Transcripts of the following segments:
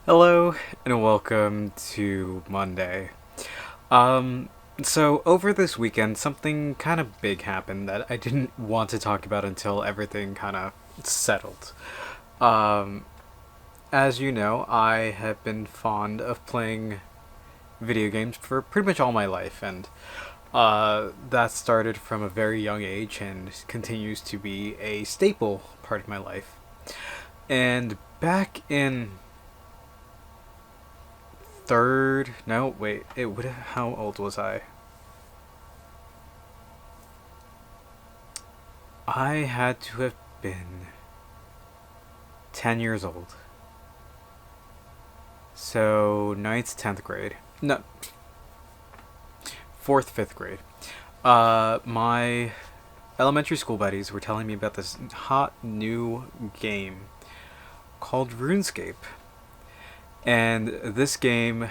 Hello and welcome to Monday. Um, so over this weekend, something kind of big happened that I didn't want to talk about until everything kind of settled. Um, as you know, I have been fond of playing video games for pretty much all my life, and that started from a very young age and continues to be a staple part of my life. And back in third. No, wait. It would. How old was I? I had to have been 10 years old. So ninth, 10th grade. No, fourth, fifth grade. My elementary school buddies were telling me about this hot new game called RuneScape, and this game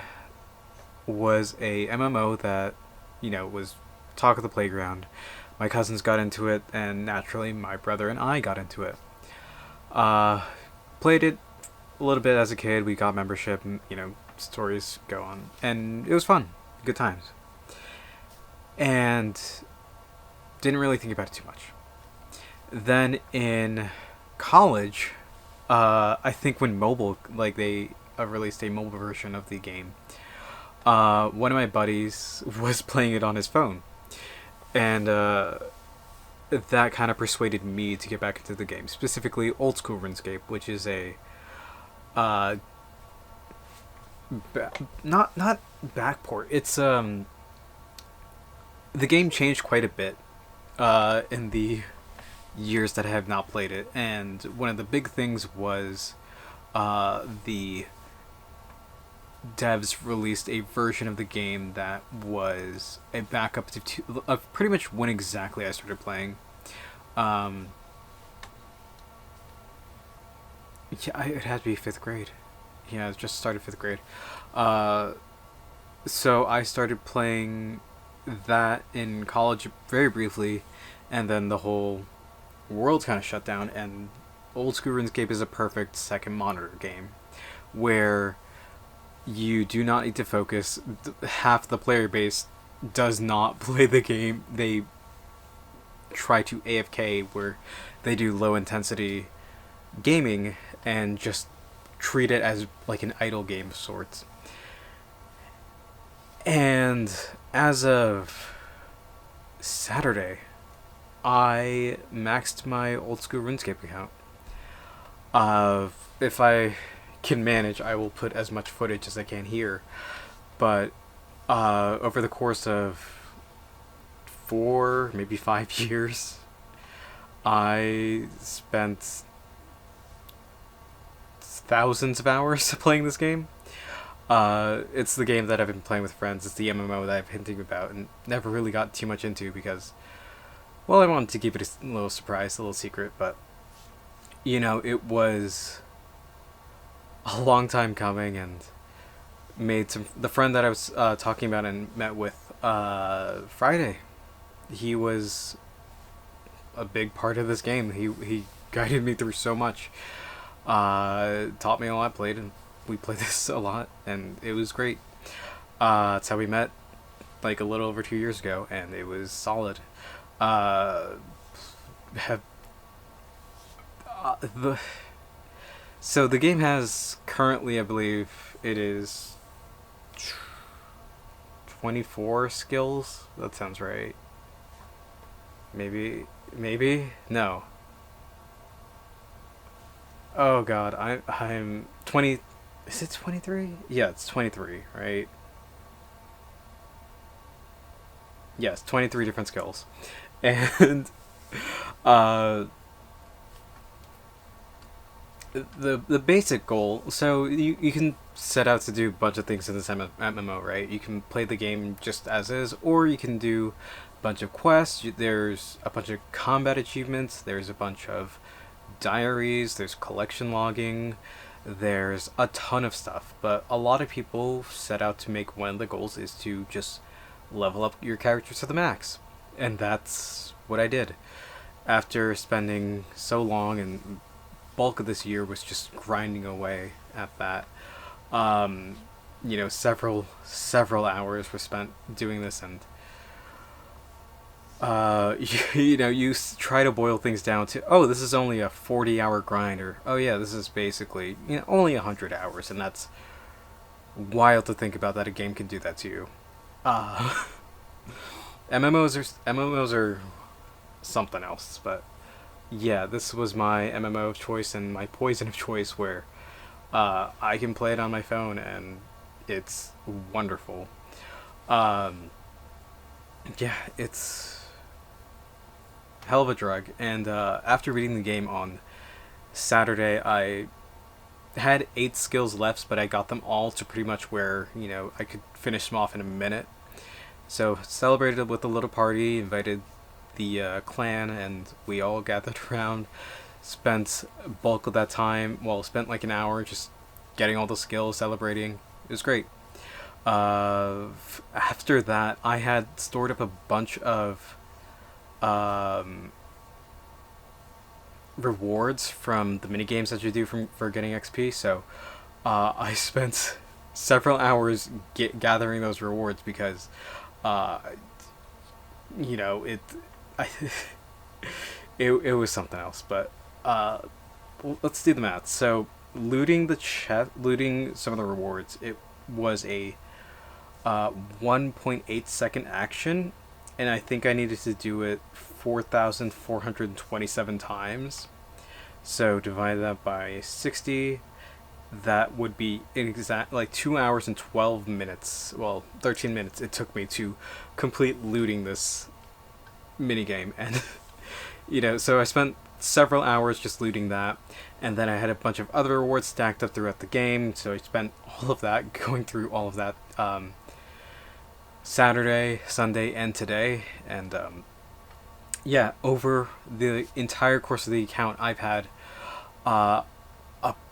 was a MMO that was talk of the playground. My cousins got into it, and naturally, my brother and I got into it. Uh, Played it a little bit as a kid. We got membership, and stories go on, and it was fun, good times. And didn't really think about it too much. Then in college, I think when mobile, like they released a mobile version of the game, one of my buddies was playing it on his phone, and that kind of persuaded me to get back into the game, specifically old school RuneScape, which is a uh, not backport. It's the game changed quite a bit in the years that I have not played it, and one of the big things was the devs released a version of the game that was a backup of pretty much when exactly I started playing. Um, yeah, it had to be fifth grade. Yeah, I just started fifth grade. Uh, so I started playing that in college very briefly, and then the whole world kind of shut down. And old school RuneScape is a perfect second monitor game, where you do not need to focus. Half the player base does not play the game. They try to AFK, where they do low intensity gaming and just treat it as like an idle game of sorts. And as of Saturday, I maxed my old school RuneScape account. If I can manage, I will put as much footage as I can here. But over the course of 4, maybe 5 years, I spent thousands of hours playing this game. It's the game that I've been playing with friends. It's the MMO that I've hinting about and never really got too much into because, well, I wanted to keep it a little surprise, a little secret. But it was a long time coming, and made some. The friend that I was talking about and met with Friday, he was a big part of this game. He guided me through so much, taught me a lot. Played and we played this a lot, and it was great. That's how we met, like a little over 2 years ago, and it was solid. Have the So the game has currently, I believe, it is 24 skills. That sounds right. Maybe no. Oh God, I'm 20. Is it 23? Yeah, it's 23, right? Yes, 23 different skills, and uh, the basic goal. So you can set out to do a bunch of things in this MMO, right? You can play the game just as is, or you can do a bunch of quests. There's a bunch of combat achievements. There's a bunch of diaries. There's collection logging. There's a ton of stuff, but a lot of people set out to make one of the goals is to just level up your characters to the max. And that's what I did. After spending so long, and bulk of this year was just grinding away at that, You know, several hours were spent doing this, and you know, you try to boil things down to, oh, this is only a 40-hour grind, or oh yeah, this is basically, you know, only 100 hours, and that's wild to think about that a game can do that to you. Uh, MMOs are something else, but yeah, this was my MMO of choice and my poison of choice, where I can play it on my phone and it's wonderful. Um, yeah, it's hell of a drug. And after beating the game on Saturday, I had 8 skills left, but I got them all to pretty much where, you know, I could finish them off in a minute. So celebrated with a little party, invited the clan, and we all gathered around. Spent bulk of that time, well, spent like an hour just getting all the skills, celebrating. It was great. After that, I had stored up a bunch of um, rewards from the mini games that you do for getting XP. So I spent several hours gathering those rewards because, uh, you know, I, it was something else. But let's do the math. So looting looting some of the rewards, it was a 1.8 second action, and I think I needed to do it 4,427 times. So divide that by 60, that would be exact like 2 hours and 12 minutes. Well, 13 minutes it took me to complete looting this minigame, and you know, so I spent several hours just looting that, and then I had a bunch of other rewards stacked up throughout the game, so I spent all of that going through all of that Saturday, Sunday, and today. And yeah, over the entire course of the account, I've had a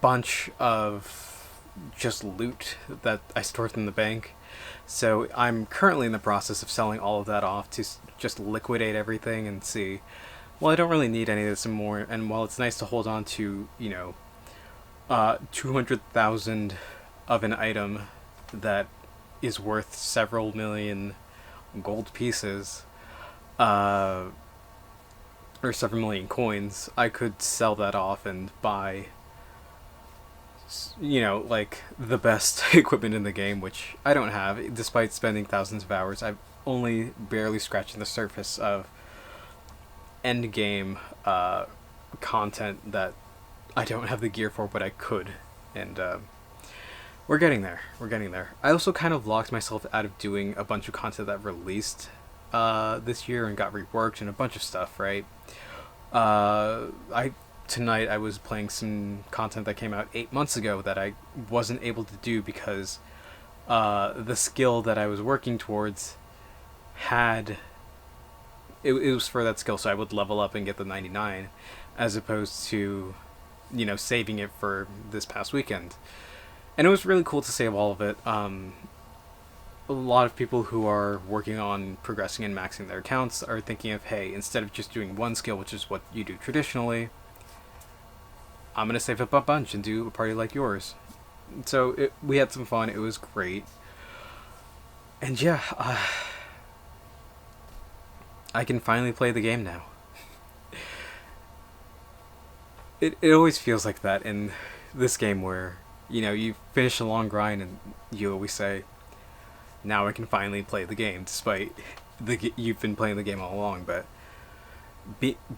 bunch of just loot that I stored in the bank. So I'm currently in the process of selling all of that off to just liquidate everything and see, well, I don't really need any of this anymore. And while it's nice to hold on to, you know, 200,000 of an item that is worth several million gold pieces, or several million coins, I could sell that off and buy, you know, like the best equipment in the game, which I don't have, despite spending thousands of hours. I've only barely scratching the surface of end game content that I don't have the gear for, but I could. And we're getting there. We're getting there. I also kind of locked myself out of doing a bunch of content that released this year and got reworked and a bunch of stuff, right? Tonight I was playing some content that came out 8 months ago that I wasn't able to do because the skill that I was working towards had it was for that skill, so I would level up and get the 99 as opposed to, you know, saving it for this past weekend. And it was really cool to save all of it. A lot of people who are working on progressing and maxing their accounts are thinking of, hey, instead of just doing one skill, which is what you do traditionally, I'm going to save up a bunch and do a party like yours. So we had some fun. It was great. And yeah, I can finally play the game now. It always feels like that in this game where, you know, you finish a long grind and you always say, now I can finally play the game, despite you've been playing the game all along. But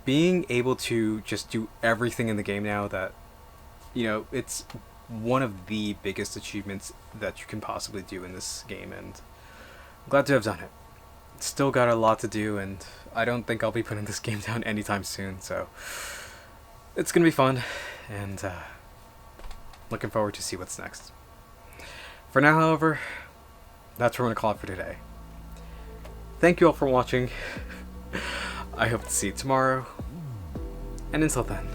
being able to just do everything in the game now, that, you know, it's one of the biggest achievements that you can possibly do in this game, and I'm glad to have done it. Still got a lot to do, and I don't think I'll be putting this game down anytime soon, so it's gonna be fun, and looking forward to see what's next. For now, however, that's what we're gonna call it for today. Thank you all for watching. I hope to see you tomorrow, and until then,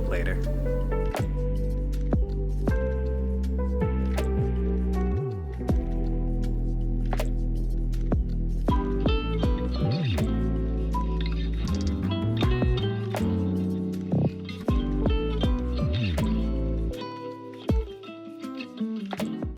later.